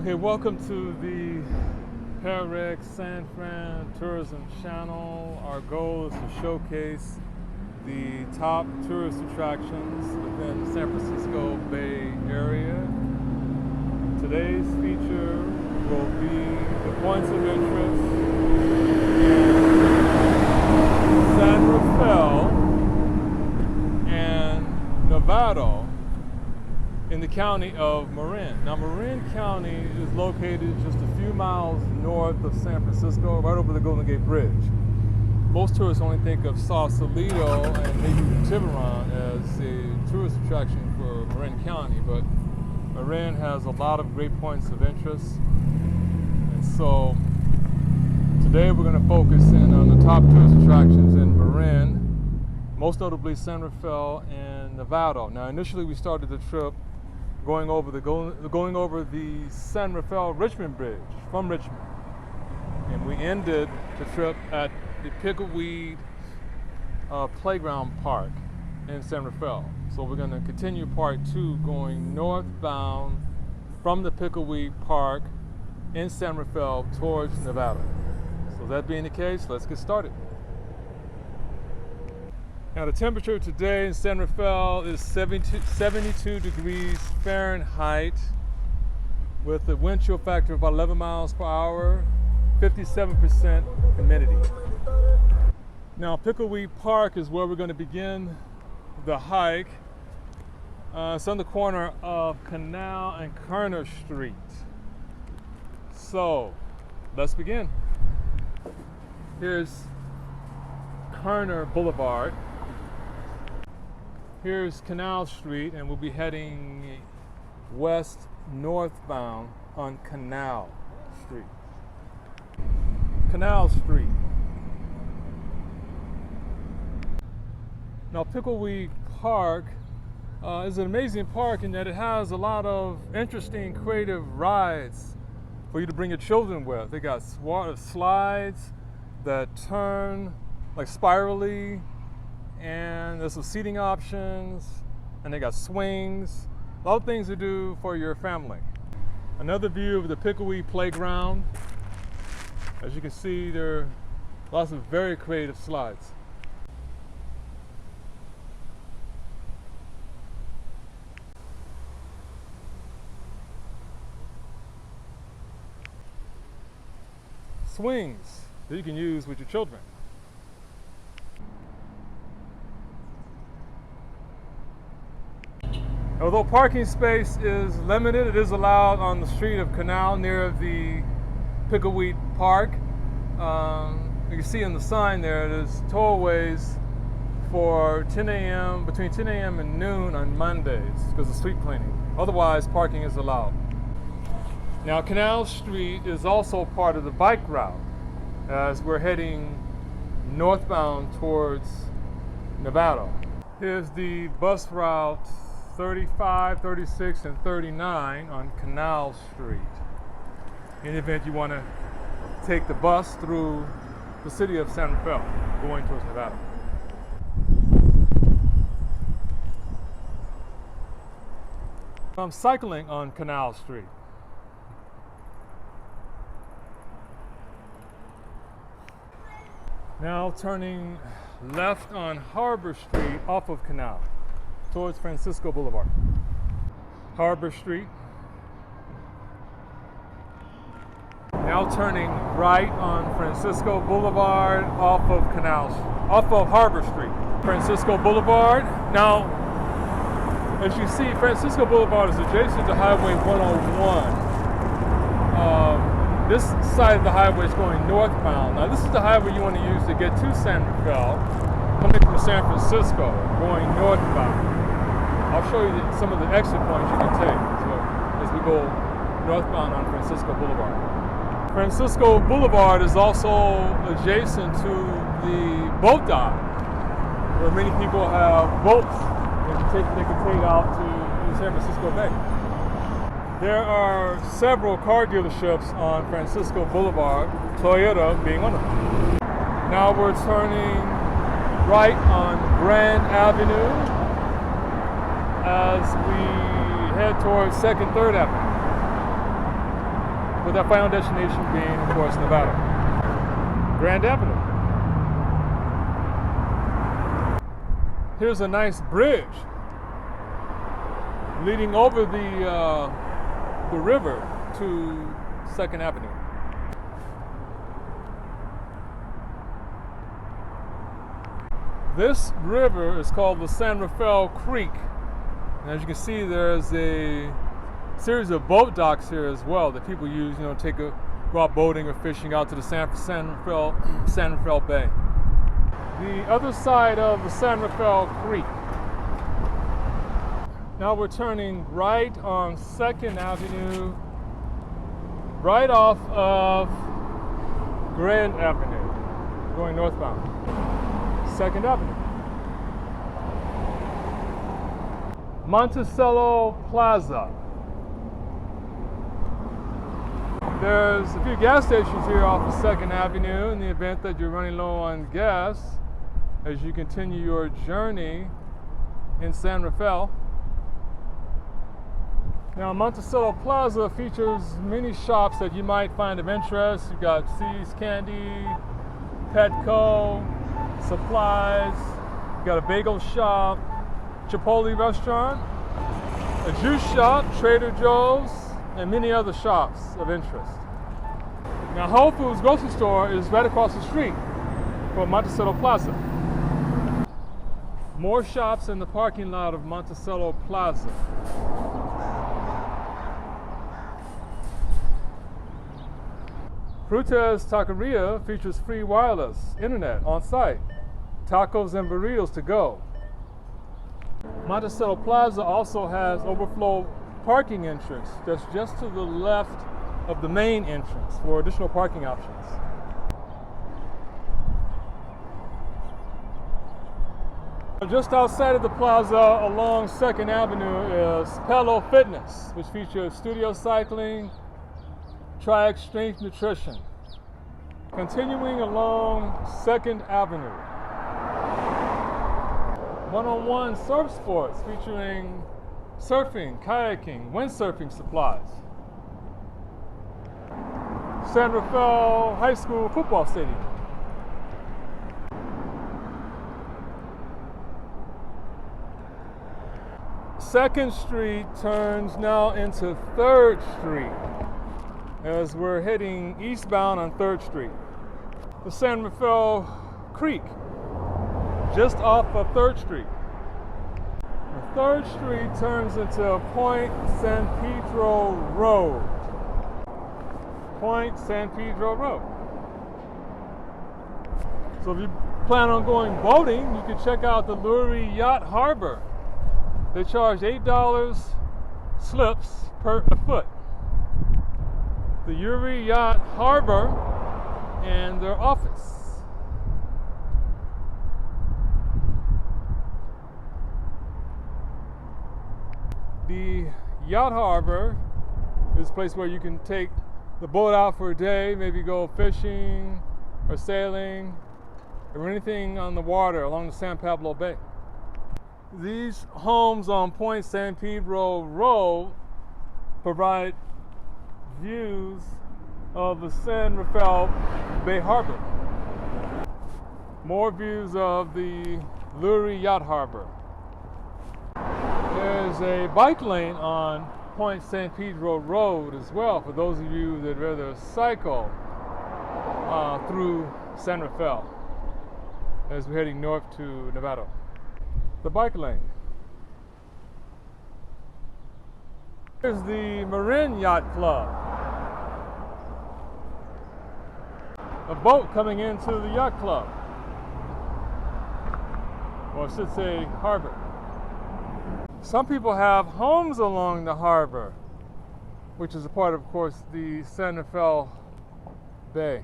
Okay, welcome to the PairRec San Fran Tourism channel. Our goal is to showcase the top tourist attractions within the San Francisco Bay Area. Today's feature will be the points of interest in San Rafael and Novato in the county of Marin. Now, Marin County is located just a few miles north of San Francisco, right over the Golden Gate Bridge. Most tourists only think of Sausalito and maybe Tiburon as a tourist attraction for Marin County, but Marin has a lot of great points of interest. And so today we're going to focus in on the top tourist attractions in Marin, most notably San Rafael and Novato. Now, initially we started the trip going over the San Rafael Richmond Bridge from Richmond, and we ended the trip at the Pickleweed Playground Park in San Rafael. So we're going to continue part two, going northbound from the Pickleweed Park in San Rafael towards Novato. So that being the case, let's get started. Now, the temperature today in San Rafael is 72 degrees Fahrenheit with a wind chill factor of about 11 miles per hour, 57% humidity. Now, Pickleweed Park is where we're going to begin the hike. It's on the corner of Canal and Kerner Street. So, let's begin. Here's Kerner Boulevard. Here's Canal Street, and we'll be heading west northbound on Canal Street. Canal Street. Now, Pickleweed Park is an amazing park in that it has a lot of interesting, creative rides for you to bring your children with. They got water slides that turn like spirally, and there's some seating options, and they got swings, a lot of things to do for your family. Another view of the Pickleweed Playground. As you can see, there are lots of very creative slides. Swings that you can use with your children. Although parking space is limited, it is allowed on the street of Canal near the Pickleweed Park. You can see in the sign there, there's tollways for 10 a.m., between 10 a.m. and noon on Mondays because of street cleaning. Otherwise, parking is allowed. Now, Canal Street is also part of the bike route as we're heading northbound towards Novato. Here's the bus route 35, 36, and 39 on Canal Street. In the event you want to take the bus through the city of San Rafael, going towards Novato. I'm cycling on Canal Street. Now turning left on Harbor Street off of Canal towards Francisco Boulevard. Harbor Street. Now turning right on Francisco Boulevard off of Harbor Street. Francisco Boulevard. Now, as you see, Francisco Boulevard is adjacent to Highway 101. This side of the highway is going northbound. Now, this is the highway you want to use to get to San Rafael, coming from San Francisco, going northbound. I'll show you some of the exit points you can take as we go northbound on Francisco Boulevard. Francisco Boulevard is also adjacent to the boat dock, where many people have boats they can take out to the San Francisco Bay. There are several car dealerships on Francisco Boulevard, Toyota being one of them. Now we're turning right on Grand Avenue as we head towards 2nd, 3rd Avenue. with our final destination being, of course, Nevada. Grand Avenue. Here's a nice bridge leading over the river to 2nd Avenue. This river is called the San Rafael Creek. And as you can see, there's a series of boat docks here as well that people use, go out boating or fishing out to the San Rafael Bay. The other side of the San Rafael Creek. Now we're turning right on 2nd Avenue, right off of Grand Avenue, going northbound. 2nd Avenue. Monticello Plaza. There's a few gas stations here off of 2nd Avenue in the event that you're running low on gas as you continue your journey in San Rafael. Now, Monticello Plaza features many shops that you might find of interest. You've got C's Candy, Petco, supplies, you've got a bagel shop, Chipotle restaurant, a juice shop, Trader Joe's, and many other shops of interest. Now, Whole Foods grocery store is right across the street from Monticello Plaza. More shops in the parking lot of Monticello Plaza. Frutas Taqueria features free wireless internet on site, tacos and burritos to go. Monticello Plaza also has overflow parking entrance that's just to the left of the main entrance for additional parking options. Just outside of the plaza along 2nd Avenue is Pelo Fitness, which features studio cycling, Tri Strength Nutrition. Continuing along 2nd Avenue. One-on-one surf sports featuring surfing, kayaking, windsurfing supplies. San Rafael High School football stadium. Second Street turns now into 3rd Street as we're heading eastbound on 3rd Street. The San Rafael Creek, just off of 3rd Street. 3rd Street turns into Point San Pedro Road. Point San Pedro Road. So if you plan on going boating, you can check out the Lurie Yacht Harbor. They charge $8 slips per foot. The Lurie Yacht Harbor and their office. The Yacht Harbor is a place where you can take the boat out for a day, maybe go fishing or sailing or anything on the water along the San Pablo Bay. These homes on Point San Pedro Road provide views of the San Rafael Bay Harbor. More views of the Lurie Yacht Harbor. There's a bike lane on Point San Pedro Road as well for those of you that rather cycle through San Rafael as we're heading north to Nevada. The bike lane. Here's the Marin Yacht Club. A boat coming into the yacht club. Or I should say harbor. Some people have homes along the harbor, which is a part of course, the San Rafael Bay.